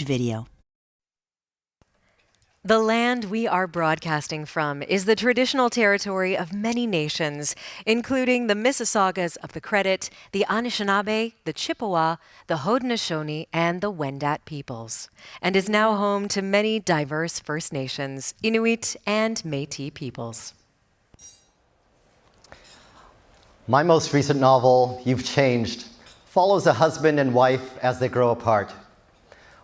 video. The land we are broadcasting from is the traditional territory of many nations, including the Mississaugas of the Credit, the Anishinaabe, the Chippewa, the Haudenosaunee, and the Wendat peoples, and is now home to many diverse First Nations, Inuit, and Métis peoples. My most recent novel, You've Changed, follows a husband and wife as they grow apart.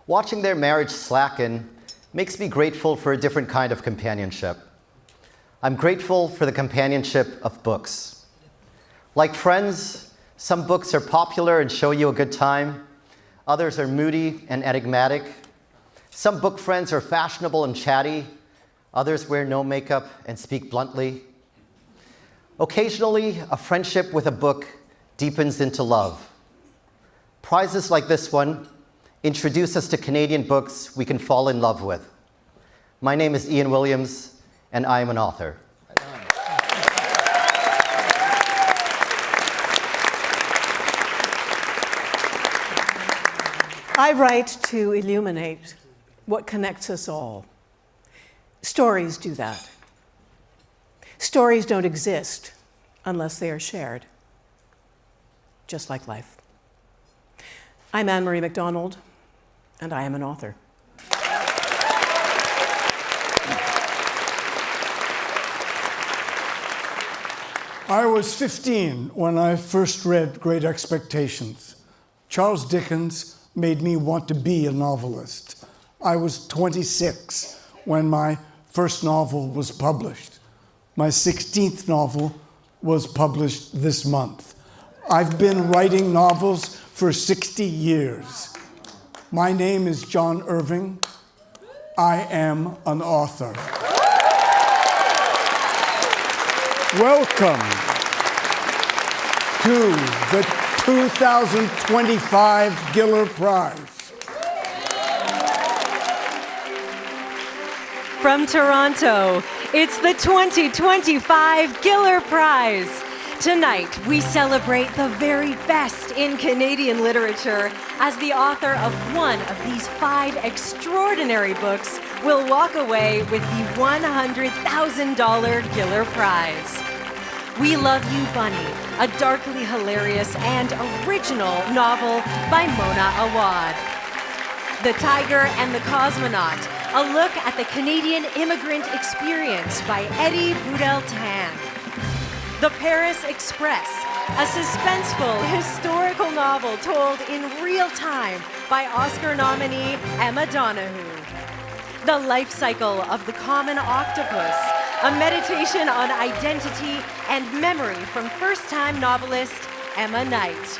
Watching their marriage slacken makes me grateful for a different kind of companionship. I'm grateful for the companionship of books. Like friends, some books are popular and show you a good time. Others are moody and enigmatic. Some book friends are fashionable and chatty. Others wear no makeup and speak bluntly. Occasionally, a friendship with a book deepens into love. Prizes like this one introduce us to Canadian books we can fall in love with. My name is Ian Williams, and I am an author. I write to illuminate what connects us all. Stories do that. Stories don't exist unless they are shared, just like life. I'm Anne-Marie MacDonald, and I am an author. I was 15 when I first read Great Expectations. Charles Dickens made me want to be a novelist. I was 26 when my first novel was published. My 16th novel was published this month. I've been writing novels for 60 years. My name is John Irving. I am an author. Welcome to the 2025 Giller Prize. From Toronto, it's the 2025 Giller Prize. Tonight, we celebrate the very best in Canadian literature as the author of one of these 5 extraordinary books will walk away with the $100,000 Giller Prize. We Love You, Bunny, a darkly hilarious and original novel by Mona Awad. The Tiger and the Cosmonaut, a look at the Canadian immigrant experience by Eddy Budel Tan. The Paris Express, a suspenseful historical novel told in real time by Oscar nominee Emma Donoghue. The Life Cycle of the Common Octopus, a meditation on identity and memory from first-time novelist Emma Knight.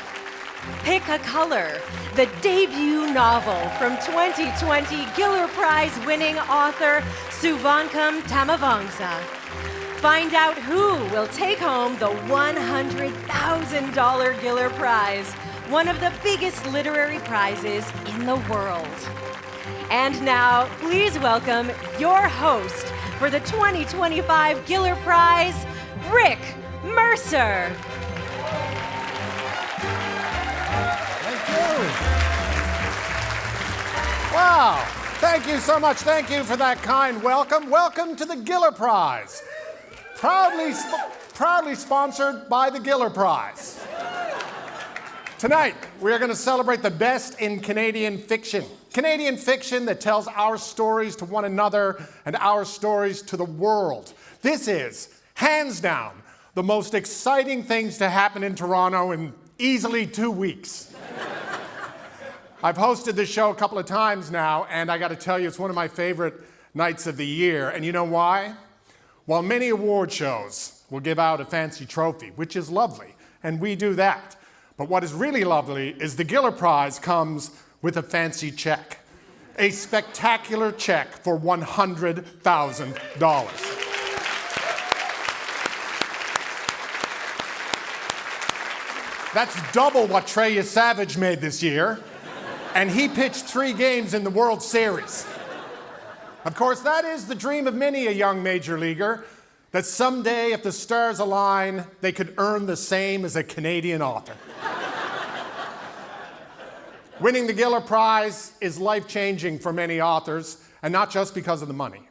Pick a Color, the debut novel from 2020 Giller Prize-winning author Souvankham Thammavongsa. Find out who will take home the $100,000 Giller Prize, one of the biggest literary prizes in the world. And now, please welcome your host for the 2025 Giller Prize, Rick Mercer. Thank you. Wow, thank you so much. Thank you for that kind welcome. Welcome to the Giller Prize. Proudly sponsored by the Giller Prize. Tonight, we are going to celebrate the best in Canadian fiction. Canadian fiction that tells our stories to one another and our stories to the world. This is, hands down, the most exciting things to happen in Toronto in easily 2 weeks. I've hosted this show a couple of times now, and I got to tell you, it's one of my favorite nights of the year. And you know why? While many award shows will give out a fancy trophy, which is lovely, and we do that. But what is really lovely is the Giller Prize comes with a fancy check. A spectacular check for $100,000. That's double what Treya Savage made this year, and he pitched 3 games in the World Series. Of course, that is the dream of many a young major leaguer, that someday, if the stars align, they could earn the same as a Canadian author. Winning the Giller Prize is life-changing for many authors, and not just because of the money.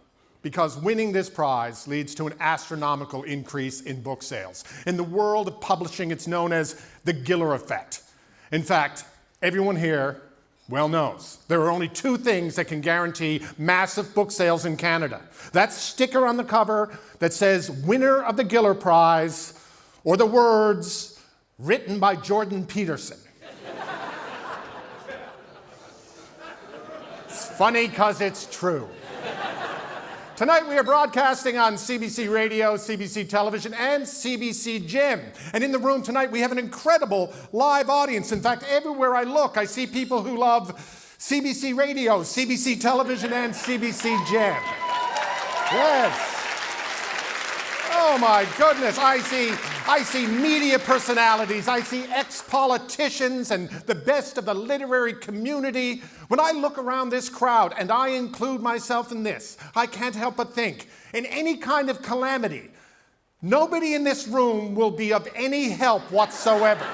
Because winning this prize leads to an astronomical increase in book sales. In the world of publishing, it's known as the Giller effect. In fact, everyone here well knows there are only two things that can guarantee massive book sales in Canada. That sticker on the cover that says winner of the Giller Prize, or the words written by Jordan Peterson. It's funny because it's true. Tonight we are broadcasting on CBC Radio, CBC Television, and CBC Gym. And in the room tonight we have an incredible live audience. In fact, everywhere I look, I see people who love CBC Radio, CBC Television, and CBC Gym. Yes. Oh my goodness, I see media personalities, I see ex-politicians and the best of the literary community. When I look around this crowd, and I include myself in this, I can't help but think, in any kind of calamity, nobody in this room will be of any help whatsoever.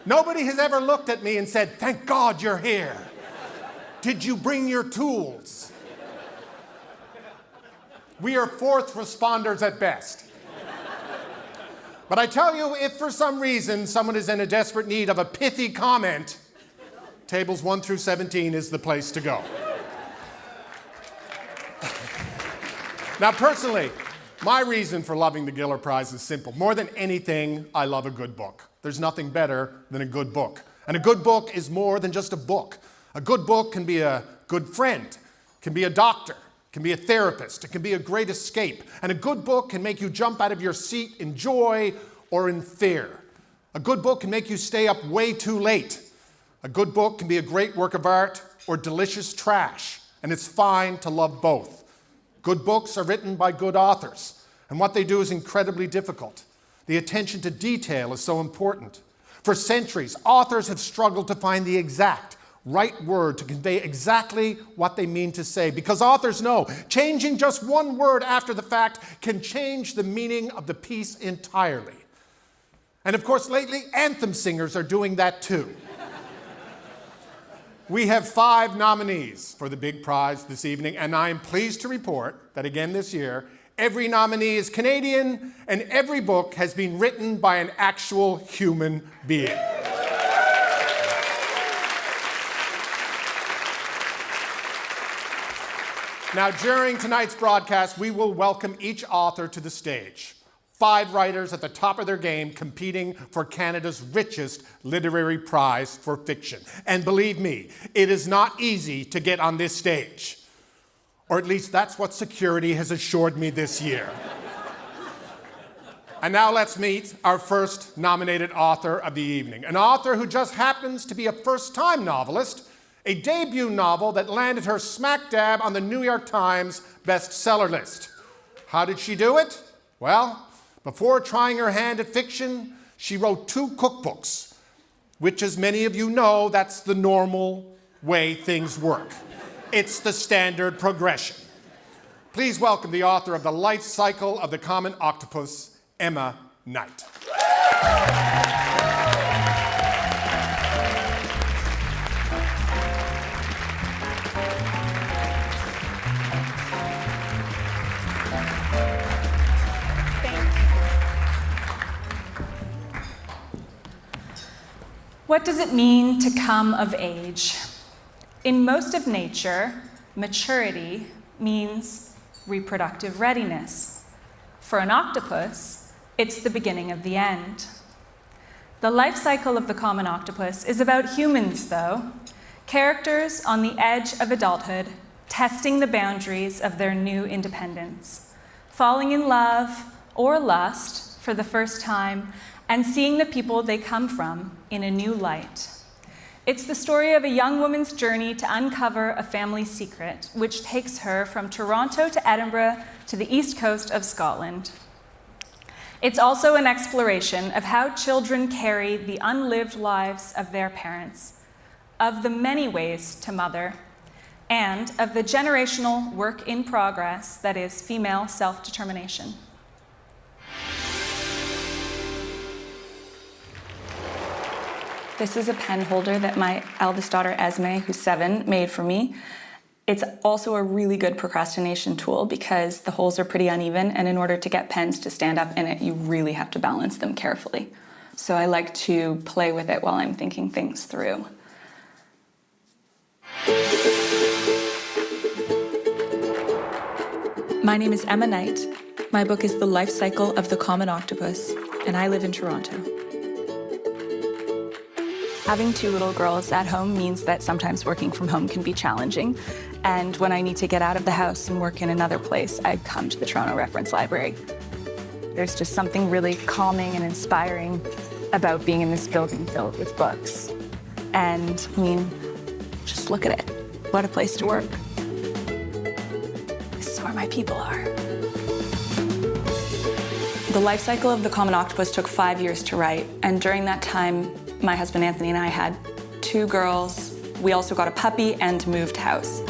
Nobody has ever looked at me and said, "Thank God you're here. Did you bring your tools?" We are fourth responders at best. But I tell you, if for some reason someone is in a desperate need of a pithy comment, tables 1 through 17 is the place to go. Now, personally, my reason for loving the Giller Prize is simple. More than anything, I love a good book. There's nothing better than a good book. And a good book is more than just a book. A good book can be a good friend, can be a doctor, can be a therapist, it can be a great escape. And a good book can make you jump out of your seat in joy or in fear. A good book can make you stay up way too late. A good book can be a great work of art or delicious trash, and it's fine to love both. Good books are written by good authors, and what they do is incredibly difficult. The attention to detail is so important. For centuries, authors have struggled to find the exact right word to convey exactly what they mean to say, because authors know changing just one word after the fact can change the meaning of the piece entirely. And of course, lately, anthem singers are doing that too. We have 5 nominees for the big prize this evening, and I am pleased to report that again this year, every nominee is Canadian, and every book has been written by an actual human being. Now, during tonight's broadcast, we will welcome each author to the stage. 5 writers at the top of their game competing for Canada's richest literary prize for fiction. And believe me, it is not easy to get on this stage. Or at least that's what security has assured me this year. And now let's meet our first nominated author of the evening. An author who just happens to be a first-time novelist, a debut novel that landed her smack dab on the New York Times bestseller list. How did she do it? Well, before trying her hand at fiction, she wrote 2 cookbooks, which, as many of you know, that's the normal way things work. It's the standard progression. Please welcome the author of The Life Cycle of the Common Octopus, Emma Knight. What does it mean to come of age? In most of nature, maturity means reproductive readiness. For an octopus, it's the beginning of the end. The life cycle of the common octopus is about humans, though, characters on the edge of adulthood, testing the boundaries of their new independence, falling in love or lust for the first time, and seeing the people they come from in a new light. It's the story of a young woman's journey to uncover a family secret, which takes her from Toronto to Edinburgh to the east coast of Scotland. It's also an exploration of how children carry the unlived lives of their parents, of the many ways to mother, and of the generational work in progress that is female self-determination. This is a pen holder that my eldest daughter, Esme, who's 7, made for me. It's also a really good procrastination tool because the holes are pretty uneven, and in order to get pens to stand up in it, you really have to balance them carefully. So I like to play with it while I'm thinking things through. My name is Emma Knight. My book is The Life Cycle of the Common Octopus, and I live in Toronto. Having 2 little girls at home means that sometimes working from home can be challenging. And when I need to get out of the house and work in another place, I come to the Toronto Reference Library. There's just something really calming and inspiring about being in this building filled with books. And I mean, just look at it. What a place to work. This is where my people are. The Life Cycle of the Common Octopus took 5 years to write, and during that time, my husband Anthony and I had 2 girls. We also got a puppy and moved house.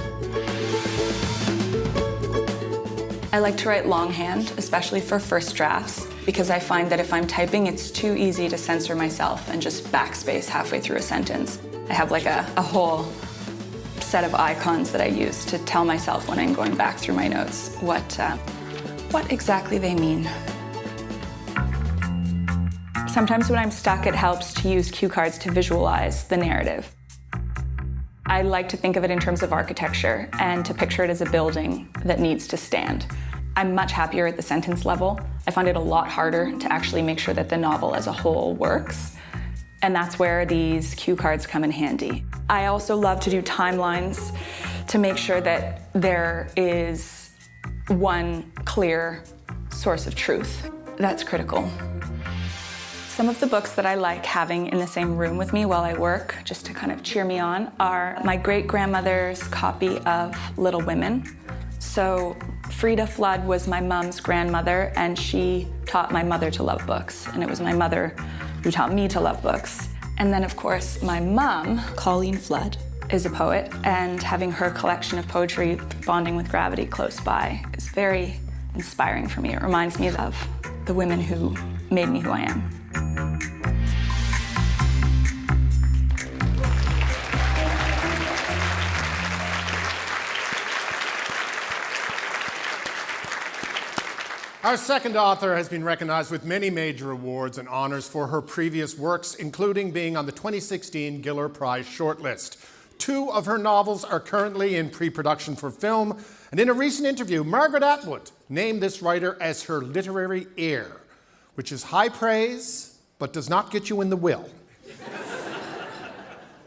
I like to write longhand, especially for first drafts, because I find that if I'm typing, it's too easy to censor myself and just backspace halfway through a sentence. I have like a whole set of icons that I use to tell myself when I'm going back through my notes what exactly they mean. Sometimes when I'm stuck, it helps to use cue cards to visualize the narrative. I like to think of it in terms of architecture and to picture it as a building that needs to stand. I'm much happier at the sentence level. I find it a lot harder to actually make sure that the novel as a whole works. And that's where these cue cards come in handy. I also love to do timelines to make sure that there is one clear source of truth. That's critical. Some of the books that I like having in the same room with me while I work, just to kind of cheer me on, are my great-grandmother's copy of Little Women. So Frida Flood was my mom's grandmother, and she taught my mother to love books. And it was my mother who taught me to love books. And then, of course, my mom, Colleen Flood, is a poet, and having her collection of poetry, Bonding with Gravity, close by is very inspiring for me. It reminds me of the women who made me who I am. Our second author has been recognized with many major awards and honors for her previous works, including being on the 2016 Giller Prize shortlist. 2 of her novels are currently in pre-production for film, and in a recent interview, Margaret Atwood named this writer as her literary heir, which is high praise, but does not get you in the will.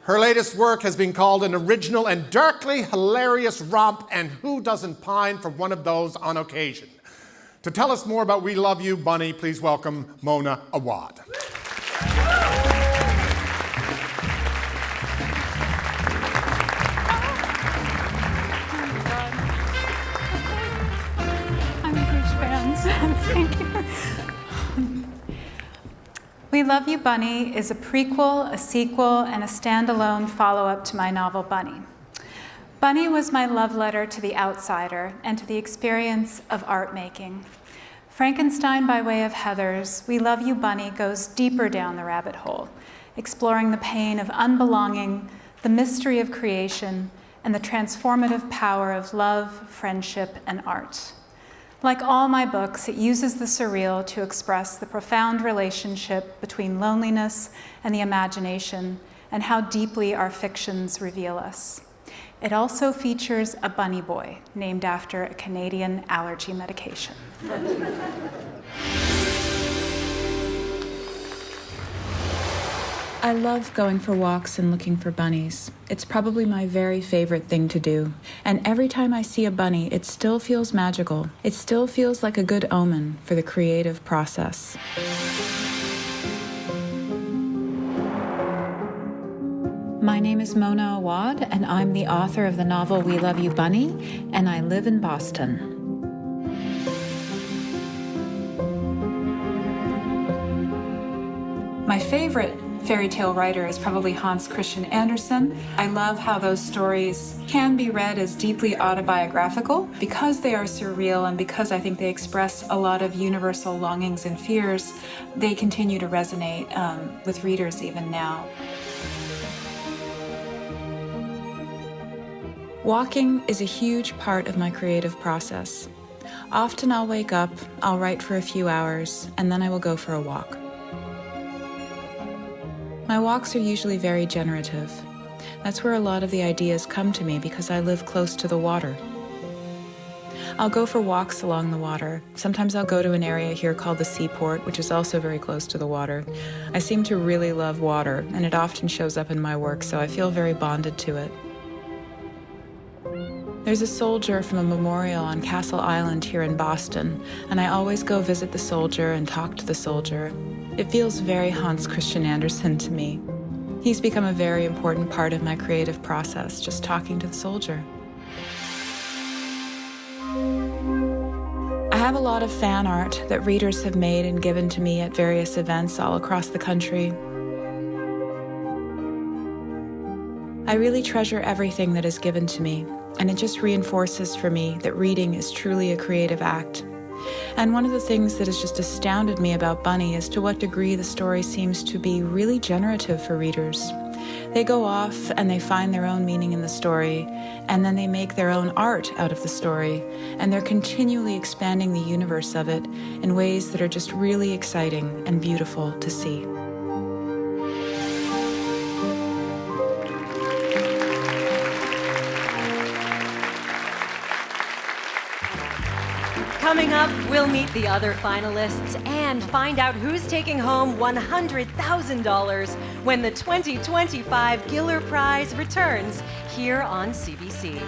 Her latest work has been called an original and darkly hilarious romp, and who doesn't pine for one of those on occasion? To tell us more about We Love You, Bunny, please welcome Mona Awad. I'm a huge fan. Thank you. We Love You, Bunny is a prequel, a sequel, and a standalone follow-up to my novel, Bunny. Bunny was my love letter to the outsider and to the experience of art making. Frankenstein by way of Heathers, We Love You, Bunny goes deeper down the rabbit hole, exploring the pain of unbelonging, the mystery of creation, and the transformative power of love, friendship, and art. Like all my books, it uses the surreal to express the profound relationship between loneliness and the imagination, and how deeply our fictions reveal us. It also features a bunny boy, named after a Canadian allergy medication. I love going for walks and looking for bunnies. It's probably my very favorite thing to do. And every time I see a bunny, it still feels magical. It still feels like a good omen for the creative process. My name is Mona Awad, and I'm the author of the novel We Love You, Bunny, and I live in Boston. My favorite fairy tale writer is probably Hans Christian Andersen. I love how those stories can be read as deeply autobiographical because they are surreal and because I think they express a lot of universal longings and fears. They continue to resonate with readers even now. Walking is a huge part of my creative process. Often I'll wake up, I'll write for a few hours, and then I will go for a walk. My walks are usually very generative. That's where a lot of the ideas come to me because I live close to the water. I'll go for walks along the water. Sometimes I'll go to an area here called the Seaport, which is also very close to the water. I seem to really love water, and it often shows up in my work, so I feel very bonded to it. There's a soldier from a memorial on Castle Island here in Boston, and I always go visit the soldier and talk to the soldier. It feels very Hans Christian Andersen to me. He's become a very important part of my creative process, just talking to the soldier. I have a lot of fan art that readers have made and given to me at various events all across the country. I really treasure everything that is given to me, and it just reinforces for me that reading is truly a creative act. And one of the things that has just astounded me about Bunny is to what degree the story seems to be really generative for readers. They go off and they find their own meaning in the story, and then they make their own art out of the story, and they're continually expanding the universe of it in ways that are just really exciting and beautiful to see. Coming up, we'll meet the other finalists and find out who's taking home $100,000 when the 2025 Giller Prize returns here on CBC.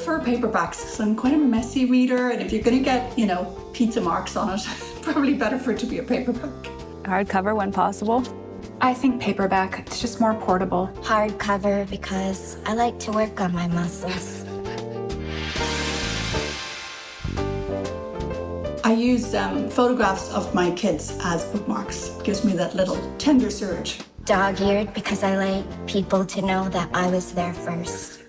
prefer paperbacks because I'm quite a messy reader, and if you're going to get, pizza marks on it, probably better for it to be a paperback. Hardcover when possible. I think paperback, it's just more portable. Hardcover because I like to work on my muscles. I use photographs of my kids as bookmarks. It gives me that little tender surge. Dog-eared because I like people to know that I was there first.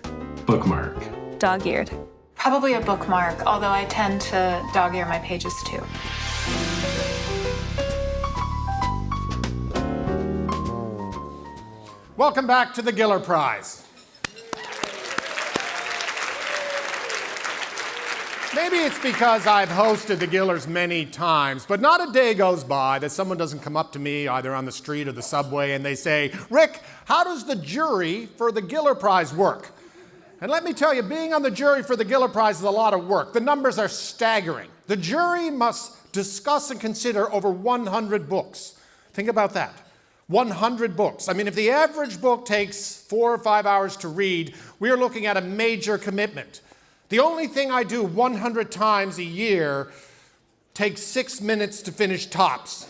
Bookmark. Dog-eared. Probably a bookmark, although I tend to dog-ear my pages too. Welcome back to the Giller Prize. Maybe it's because I've hosted the Gillers many times, but not a day goes by that someone doesn't come up to me either on the street or the subway and they say, "Rick, how does the jury for the Giller Prize work?" And let me tell you, being on the jury for the Giller Prize is a lot of work. The numbers are staggering. The jury must discuss and consider over 100 books. Think about that. 100 books. I mean, if the average book takes 4 or 5 hours to read, we are looking at a major commitment. The only thing I do 100 times a year takes 6 minutes to finish tops.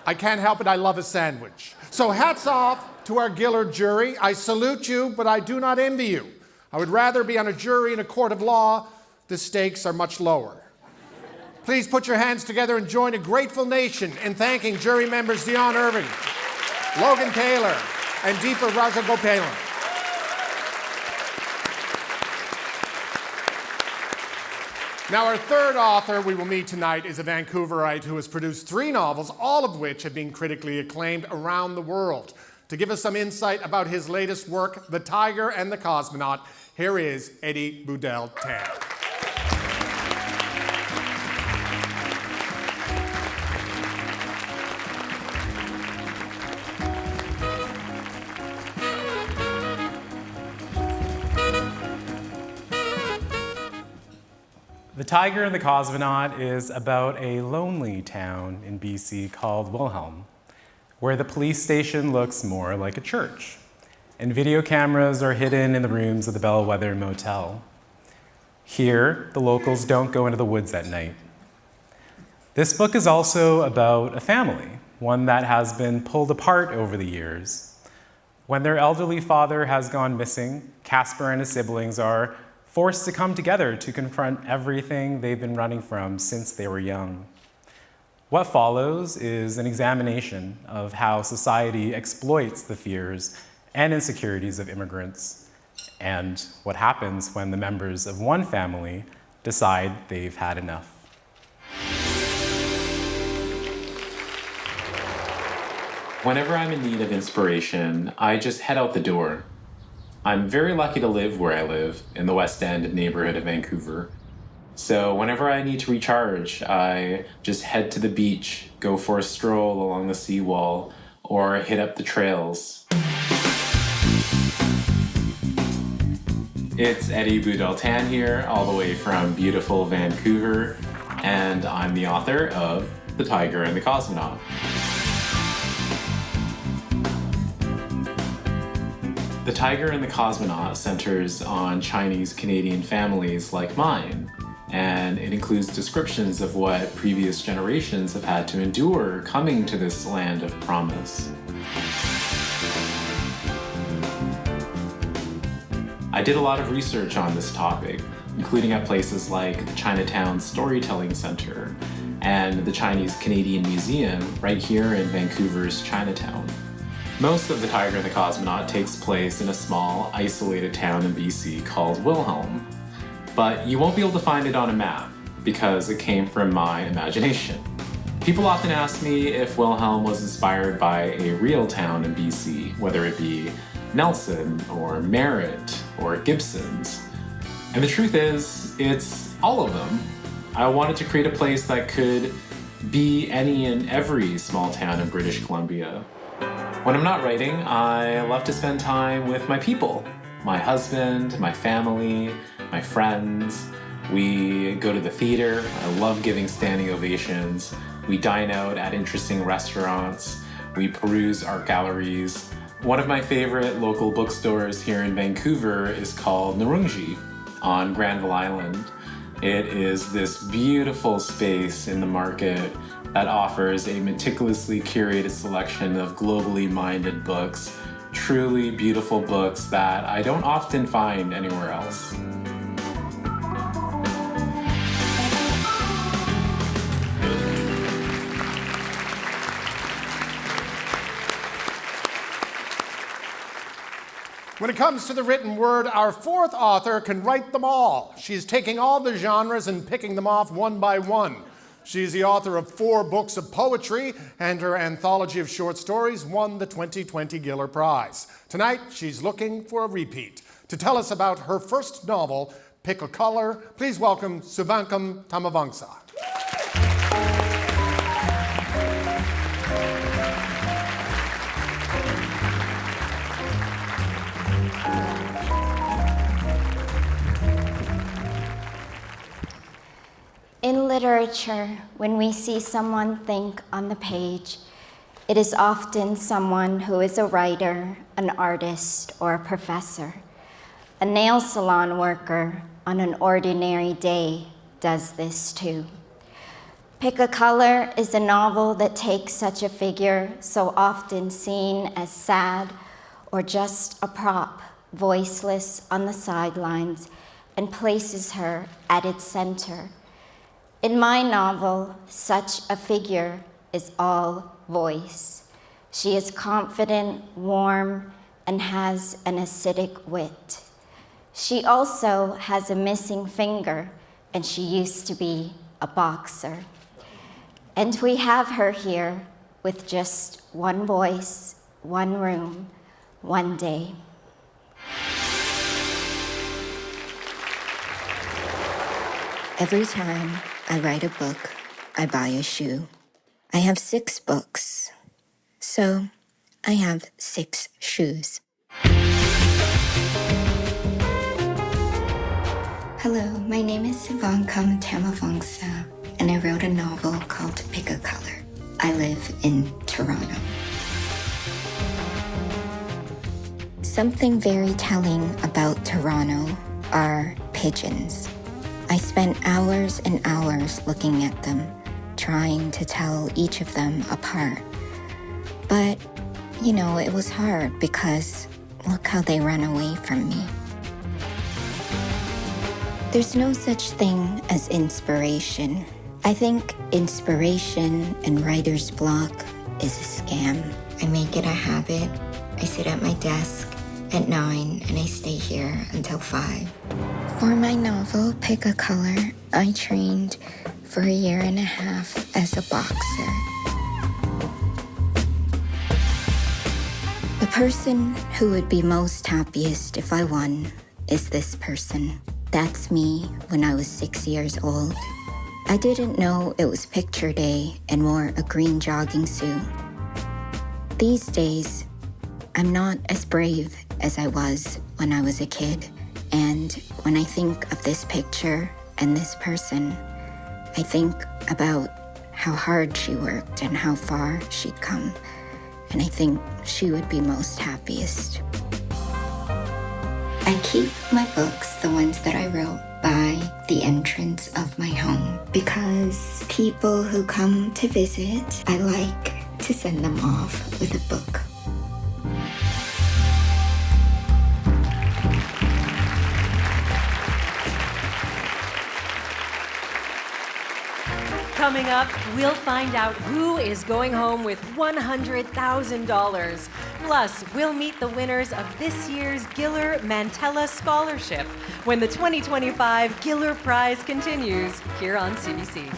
I can't help it, I love a sandwich. So hats off to our Giller jury. I salute you, but I do not envy you. I would rather be on a jury in a court of law. The stakes are much lower. Please put your hands together and join a grateful nation in thanking jury members Dion Irving, Logan Taylor, and Deepa Rajagopalan. Now, our third author we will meet tonight is a Vancouverite who has produced 3 novels, all of which have been critically acclaimed around the world. To give us some insight about his latest work, The Tiger and the Cosmonaut, here is Eddy Budel Tan. The Tiger and the Cosmonaut is about a lonely town in BC called Wilhelm, where the police station looks more like a church, and video cameras are hidden in the rooms of the Bellwether Motel. Here, the locals don't go into the woods at night. This book is also about a family, one that has been pulled apart over the years. When their elderly father has gone missing, Casper and his siblings are forced to come together to confront everything they've been running from since they were young. What follows is an examination of how society exploits the fears and insecurities of immigrants, and what happens when the members of one family decide they've had enough. Whenever I'm in need of inspiration, I just head out the door. I'm very lucky to live where I live, in the West End neighborhood of Vancouver. So whenever I need to recharge, I just head to the beach, go for a stroll along the seawall, or hit up the trails. It's Eddy Budel Tan here, all the way from beautiful Vancouver, and I'm the author of The Tiger and the Cosmonaut. The Tiger and the Cosmonaut centers on Chinese-Canadian families like mine, and it includes descriptions of what previous generations have had to endure coming to this land of promise. I did a lot of research on this topic, including at places like the Chinatown Storytelling Center and the Chinese-Canadian Museum right here in Vancouver's Chinatown. Most of The Tiger and the Cosmonaut takes place in a small, isolated town in BC called Wilhelm. But you won't be able to find it on a map, because it came from my imagination. People often ask me if Wilhelm was inspired by a real town in BC, whether it be Nelson, or Merritt, or Gibson's. And the truth is, it's all of them. I wanted to create a place that could be any and every small town in British Columbia. When I'm not writing, I love to spend time with my people. My husband, my family, my friends. We go to the theater. I love giving standing ovations. We dine out at interesting restaurants. We peruse art galleries. One of my favorite local bookstores here in Vancouver is called Narungji. on Granville Island. It is this beautiful space in the market that offers a meticulously curated selection of globally minded books, truly beautiful books that I don't often find anywhere else. When it comes to the written word, our fourth author can write them all. She's taking all the genres and picking them off one by one. She's the author of 4 books of poetry, and her anthology of short stories won the 2020 Giller Prize. Tonight, she's looking for a repeat. To tell us about her first novel, Pick a Color, please welcome Souvankham Thammavongsa. In literature, when we see someone think on the page, it is often someone who is a writer, an artist, or a professor. A nail salon worker on an ordinary day does this too. Pick a Color is a novel that takes such a figure so often seen as sad or just a prop, voiceless on the sidelines, and places her at its center. In my novel, such a figure is all voice. She is confident, warm, and has an acidic wit. She also has a missing finger, and she used to be a boxer. And we have her here with just one voice, one room, one day. Every time I write a book, I buy a shoe. I have 6 books, so I have 6 shoes. Hello, my name is Souvankham Thammavongsa, and I wrote a novel called Pick a Color. I live in Toronto. Something very telling about Toronto are pigeons. I spent hours and hours looking at them, trying to tell each of them apart. But, it was hard because look how they run away from me. There's no such thing as inspiration. I think inspiration and writer's block is a scam. I make it a habit. I sit at my desk at 9 and I stay here until 5. For my novel, Pick a Color, I trained for 1.5 years as a boxer. The person who would be most happiest if I won is this person. That's me when I was 6 years old. I didn't know it was picture day and wore a green jogging suit. These days, I'm not as brave as I was when I was a kid. And when I think of this picture and this person, I think about how hard she worked and how far she'd come. And I think she would be most happiest. I keep my books, the ones that I wrote, by the entrance of my home because people who come to visit, I like to send them off with a book. Coming up, we'll find out who is going home with $100,000. Plus, we'll meet the winners of this year's Giller Mantella Scholarship when the 2025 Giller Prize continues here on CBC.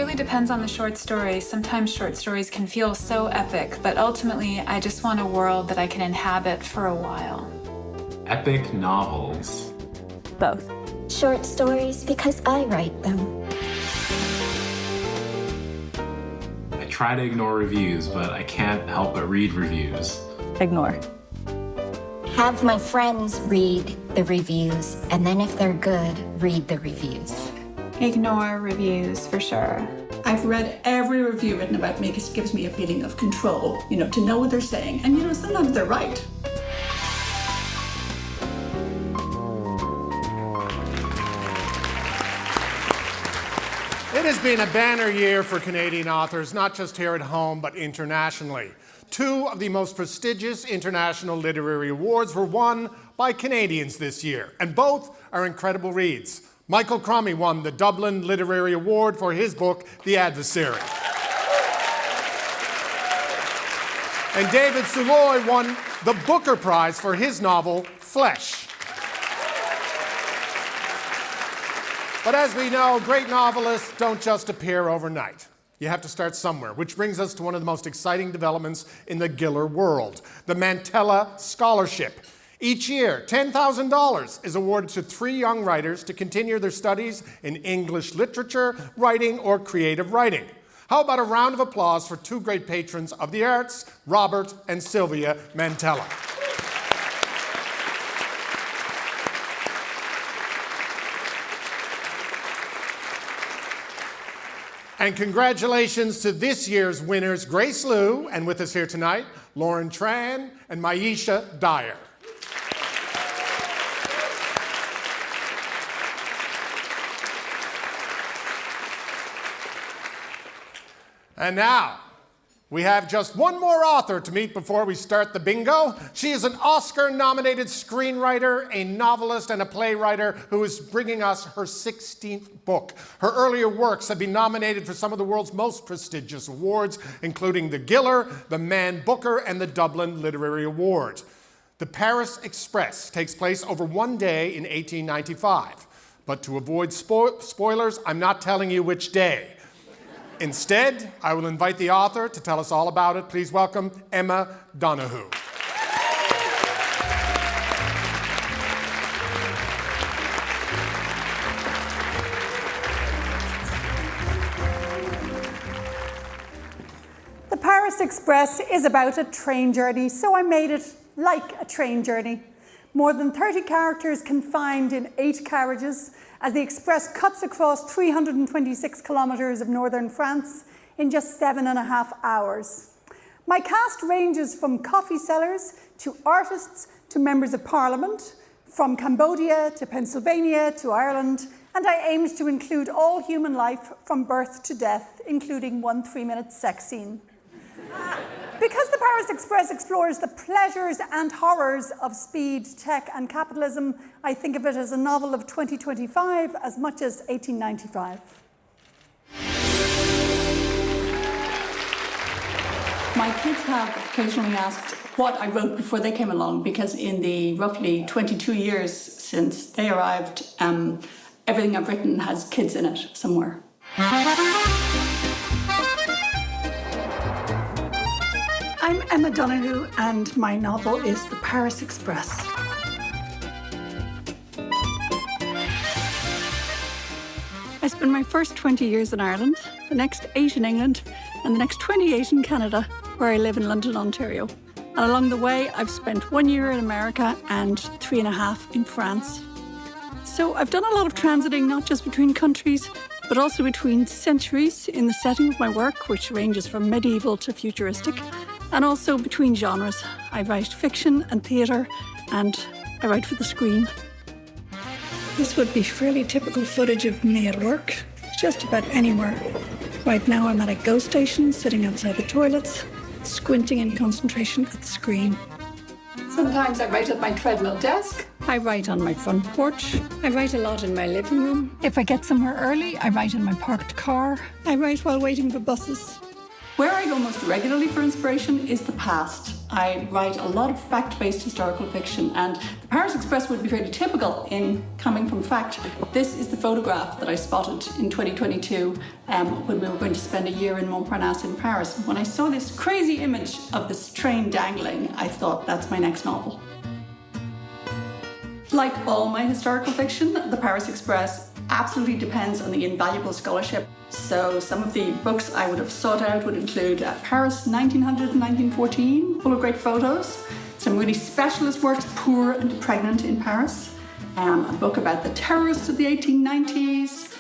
really depends on the short story. Sometimes short stories can feel so epic, but ultimately I just want a world that I can inhabit for a while. Epic novels. Both. Short stories because I write them. I try to ignore reviews, but I can't help but read reviews. Ignore. Have my friends read the reviews, and then if they're good, read the reviews. Ignore reviews for sure. I've read every review written about me because it gives me a feeling of control, to know what they're saying. And sometimes they're right. It has been a banner year for Canadian authors, not just here at home, but internationally. 2 of the most prestigious international literary awards were won by Canadians this year, and both are incredible reads. Michael Crummy won the Dublin Literary Award for his book, The Adversary. And David Suloy won the Booker Prize for his novel, Flesh. But as we know, great novelists don't just appear overnight. You have to start somewhere, which brings us to one of the most exciting developments in the Giller world, the Mantella Scholarship. Each year, $10,000 is awarded to 3 young writers to continue their studies in English literature, writing, or creative writing. How about a round of applause for 2 great patrons of the arts, Robert and Sylvia Mantella. And congratulations to this year's winners, Grace Liu, and with us here tonight, Lauren Tran and Maisha Dyer. And now, we have just one more author to meet before we start the bingo. She is an Oscar-nominated screenwriter, a novelist, and a playwright who is bringing us her 16th book. Her earlier works have been nominated for some of the world's most prestigious awards, including the Giller, the Man Booker, and the Dublin Literary Award. The Paris Express takes place over one day in 1895. But to avoid spoilers, I'm not telling you which day. Instead, I will invite the author to tell us all about it. Please welcome Emma Donoghue. The Paris Express is about a train journey, so I made it like a train journey. More than 30 characters confined in 8 carriages as the Express cuts across 326 kilometres of northern France in just 7.5 hours. My cast ranges from coffee sellers to artists to members of Parliament, from Cambodia to Pennsylvania to Ireland, and I aimed to include all human life from birth to death, including one 3-minute sex scene. Because the Paris Express explores the pleasures and horrors of speed, tech, and capitalism, I think of it as a novel of 2025 as much as 1895. My kids have occasionally asked what I wrote before they came along, because in the roughly 22 years since they arrived, everything I've written has kids in it somewhere. I'm Emma Donoghue, and my novel is The Paris Express. I spent my first 20 years in Ireland, the next 8 in England, and the next 28 in Canada, where I live in London, Ontario. And along the way, I've spent 1 year in America and 3.5 in France. So I've done a lot of transiting, not just between countries, but also between centuries in the setting of my work, which ranges from medieval to futuristic, and also between genres. I write fiction and theatre, and I write for the screen. This would be fairly typical footage of me at work, just about anywhere. Right now I'm at a GO station, sitting outside the toilets, squinting in concentration at the screen. Sometimes I write at my treadmill desk. I write on my front porch. I write a lot in my living room. If I get somewhere early, I write in my parked car. I write while waiting for buses. Where I go most regularly for inspiration is the past. I write a lot of fact-based historical fiction, and the Paris Express would be fairly typical in coming from fact. This is the photograph that I spotted in 2022 when we were going to spend a year in Montparnasse in Paris. When I saw this crazy image of this train dangling, I thought, that's my next novel. Like all my historical fiction, the Paris Express absolutely depends on the invaluable scholarship. So some of the books I would have sought out would include Paris 1900 and 1914, full of great photos, some really specialist works, Poor and Pregnant in Paris, a book about the terrorists of the 1890s.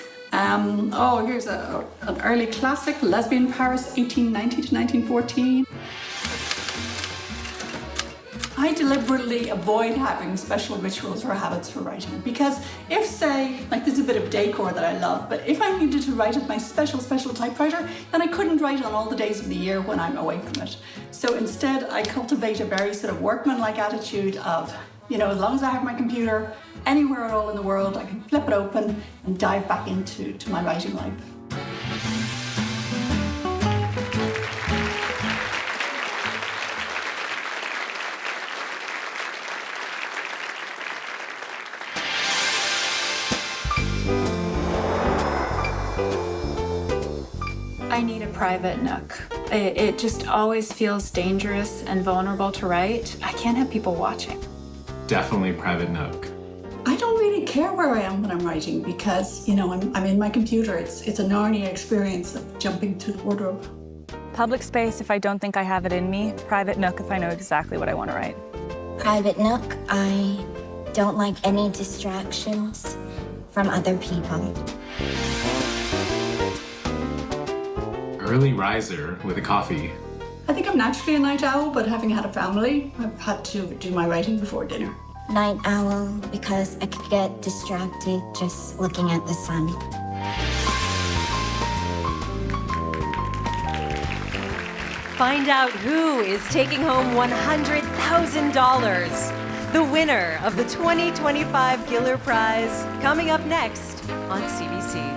Here's an early classic, Lesbian Paris 1890 to 1914. I deliberately avoid having special rituals or habits for writing because if, say, like there's a bit of decor that I love, but if I needed to write at my special typewriter, then I couldn't write on all the days of the year when I'm away from it. So instead, I cultivate a very sort of workmanlike attitude of, as long as I have my computer, anywhere at all in the world, I can flip it open and dive back into my writing life. I need a private nook. It just always feels dangerous and vulnerable to write. I can't have people watching. Definitely private nook. I don't really care where I am when I'm writing because, I'm in my computer. It's a Narnia experience of jumping to the wardrobe. Public space if I don't think I have it in me. Private nook if I know exactly what I want to write. Private nook, I don't like any distractions from other people. Early riser with a coffee. I think I'm naturally a night owl, but having had a family, I've had to do my writing before dinner. Night owl, because I could get distracted just looking at the sun. Find out who is taking home $100,000. The winner of the 2025 Giller Prize, coming up next on CBC.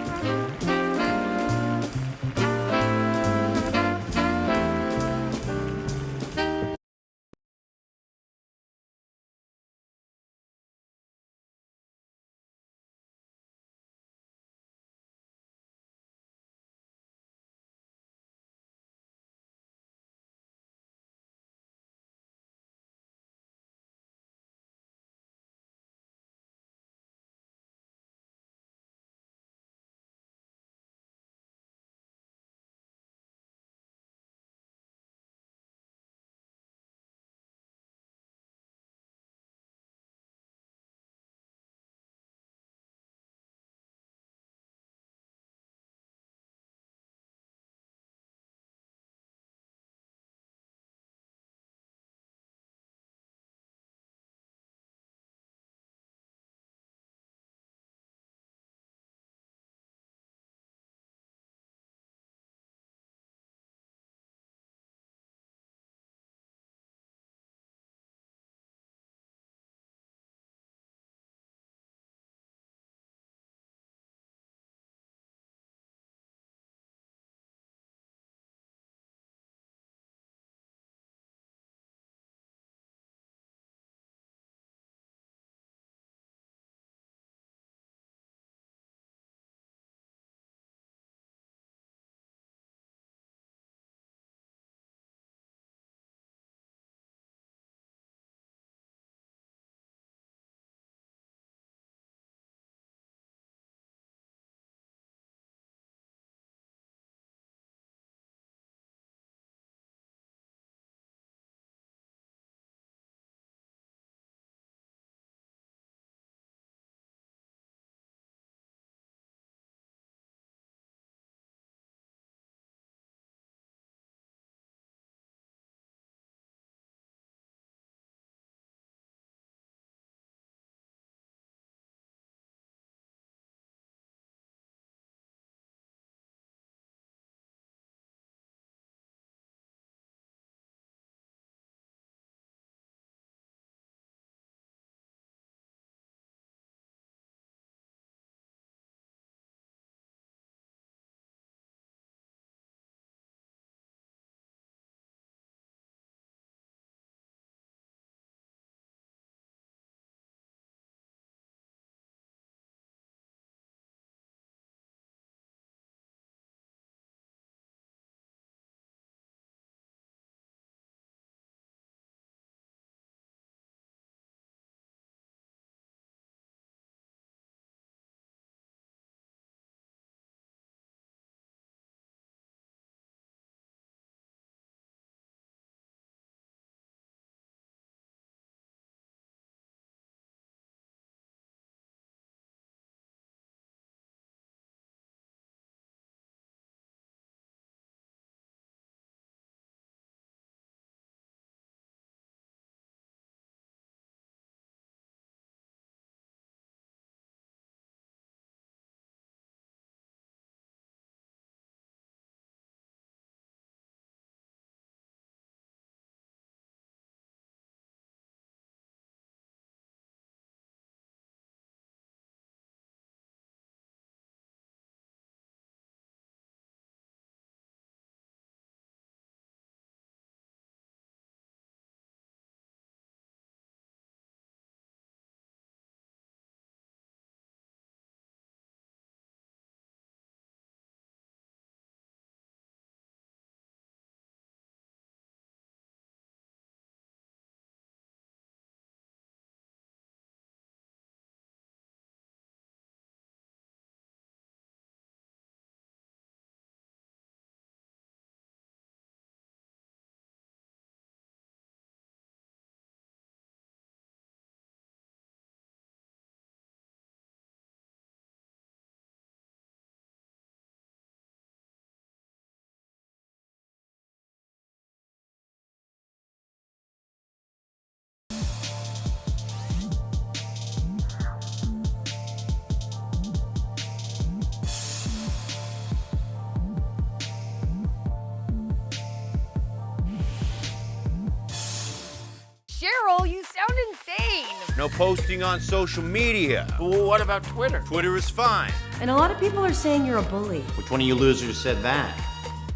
Cheryl, you sound insane. No posting on social media. Well, what about Twitter? Twitter is fine. And a lot of people are saying you're a bully. Which one of you losers said that?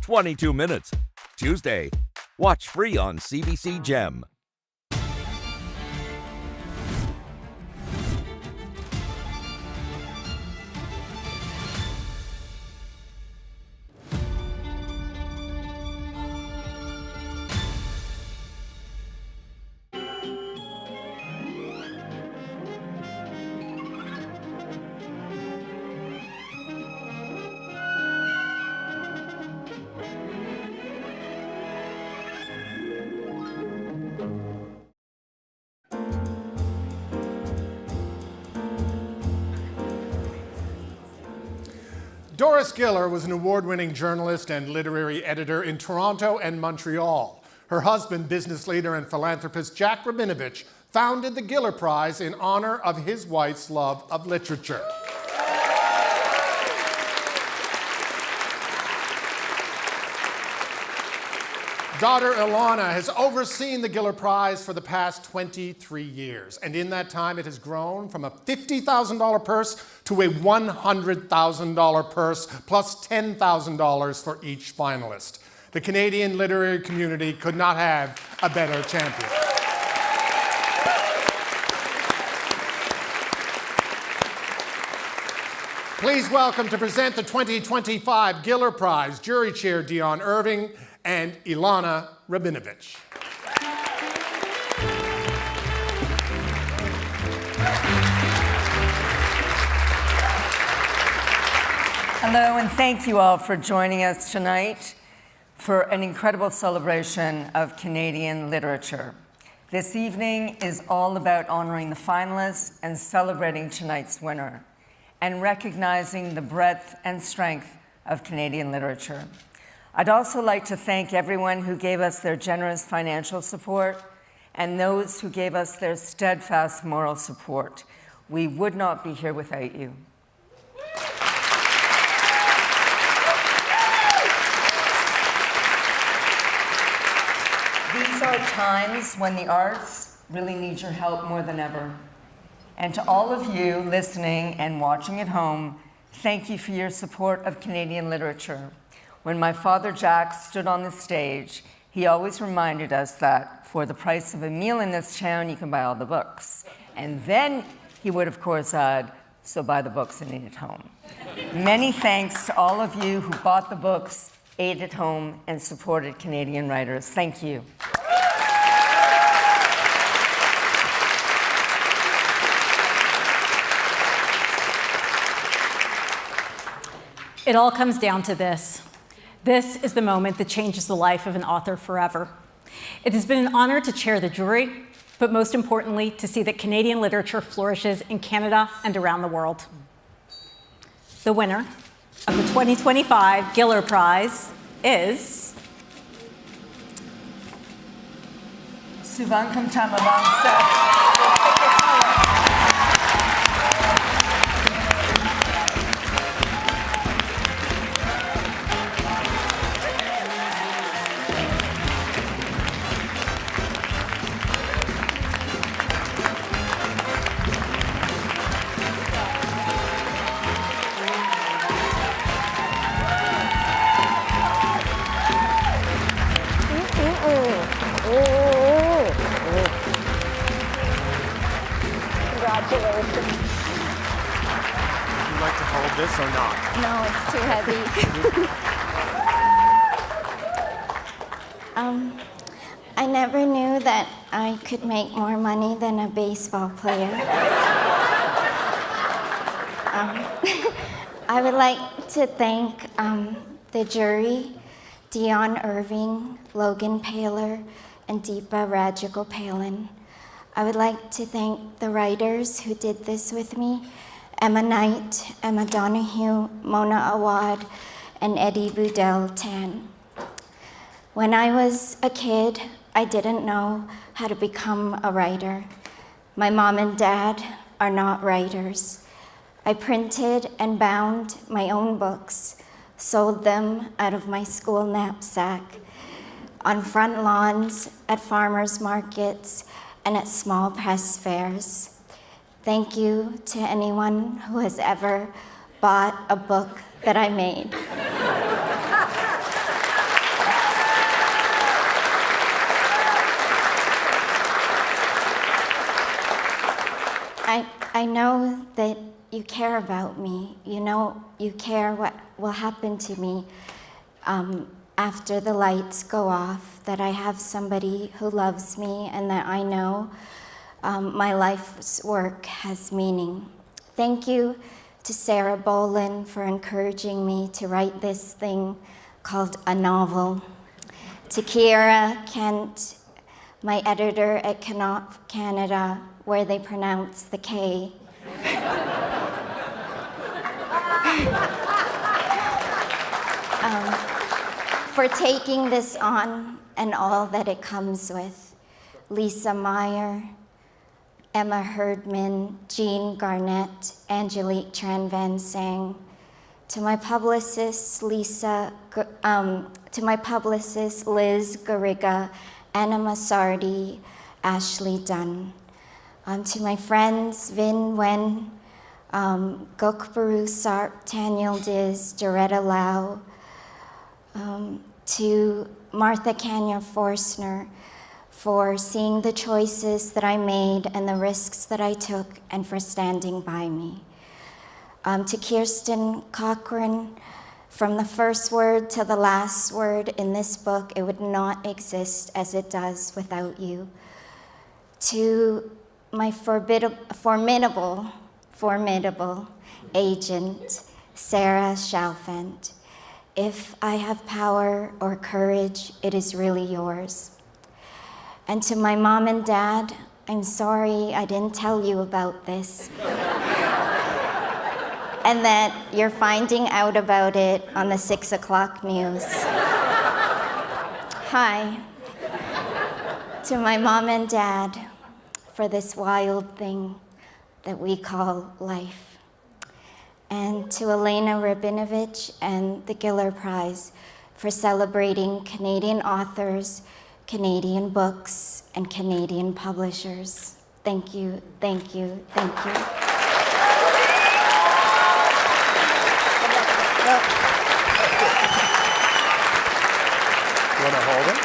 22 Minutes, Tuesday. Watch free on CBC Gem. Doris Giller was an award-winning journalist and literary editor in Toronto and Montreal. Her husband, business leader and philanthropist Jack Rabinovich, founded the Giller Prize in honor of his wife's love of literature. Daughter Ilana has overseen the Giller Prize for the past 23 years, and in that time it has grown from a $50,000 purse to a $100,000 purse, plus $10,000 for each finalist. The Canadian literary community could not have a better champion. Please welcome to present the 2025 Giller Prize, Jury Chair Dion Irving and Ilana Rabinovich. Hello, and thank you all for joining us tonight for an incredible celebration of Canadian literature. This evening is all about honoring the finalists and celebrating tonight's winner, and recognizing the breadth and strength of Canadian literature. I'd also like to thank everyone who gave us their generous financial support and those who gave us their steadfast moral support. We would not be here without you. These are times when the arts really need your help more than ever. And to all of you listening and watching at home, thank you for your support of Canadian literature. When my father Jack stood on the stage, he always reminded us that for the price of a meal in this town, you can buy all the books. And then he would, of course, add, so buy the books and eat at home. Many thanks to all of you who bought the books, ate at home, and supported Canadian writers. Thank you. It all comes down to this. This is the moment that changes the life of an author forever. It has been an honor to chair the jury, but most importantly, to see that Canadian literature flourishes in Canada and around the world. The winner of the 2025 Giller Prize is Souvankham Thammavongsa. Congratulations. Would you like to hold this or not? No, it's too heavy. I never knew that I could make more money than a baseball player. I would like to thank the jury, Dion Irving, Logan Paler, and Deepa Rajagopalin. I would like to thank the writers who did this with me, Emma Knight, Emma Donoghue, Mona Awad, and Eddy Budel Tan. When I was a kid, I didn't know how to become a writer. My mom and dad are not writers. I printed and bound my own books, sold them out of my school knapsack, on front lawns, at farmers markets, and at small press fairs. Thank you to anyone who has ever bought a book that I made. I know that you care about me. You know, you care what will happen to me after the lights go off, that I have somebody who loves me, and that I know my life's work has meaning. Thank you to Sarah Bolin for encouraging me to write this thing called a novel. To Kiera Kent, my editor at Cosmonaut Canada, where they pronounce the K. For taking this on and all that it comes with. Lisa Meyer, Emma Herdman, Jean Garnett, Angelique Tran Van Sang. To my publicist, Liz Garriga, Anna Masardi, Ashley Dunn. To my friends, Vin Wen, Gokbaru Sarp, Daniel Diz, Doretta Lau, to Martha Kanya Forstner for seeing the choices that I made and the risks that I took and for standing by me. To Kirsten Cochran, from the first word to the last word in this book, it would not exist as it does without you. To my formidable agent, Sarah Chalfant. If I have power or courage, it is really yours. And to my mom and dad, I'm sorry I didn't tell you about this. And that you're finding out about it on the 6 o'clock news. Hi. To my mom and dad, for this wild thing that we call life. And to Elena Rabinovich and the Giller Prize for celebrating Canadian authors, Canadian books, and Canadian publishers. Thank you, thank you, thank you. You want to hold it?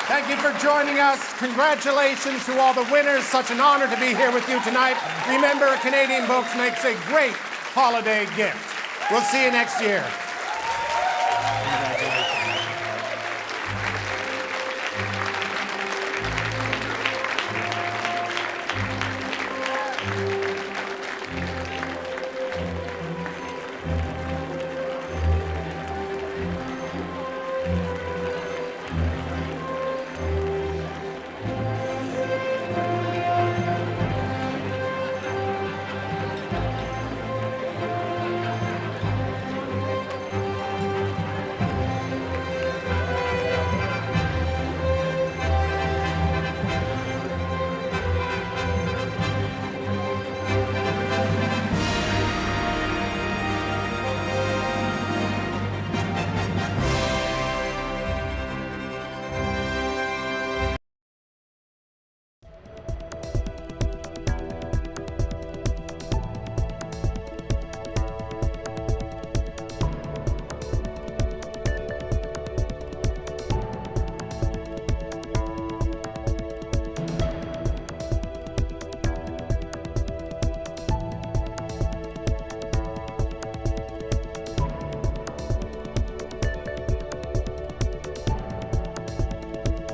Thank you for joining us. Congratulations to all the winners. Such an honor to be here with you tonight. Remember, Canadian Books makes a great holiday gift. We'll see you next year.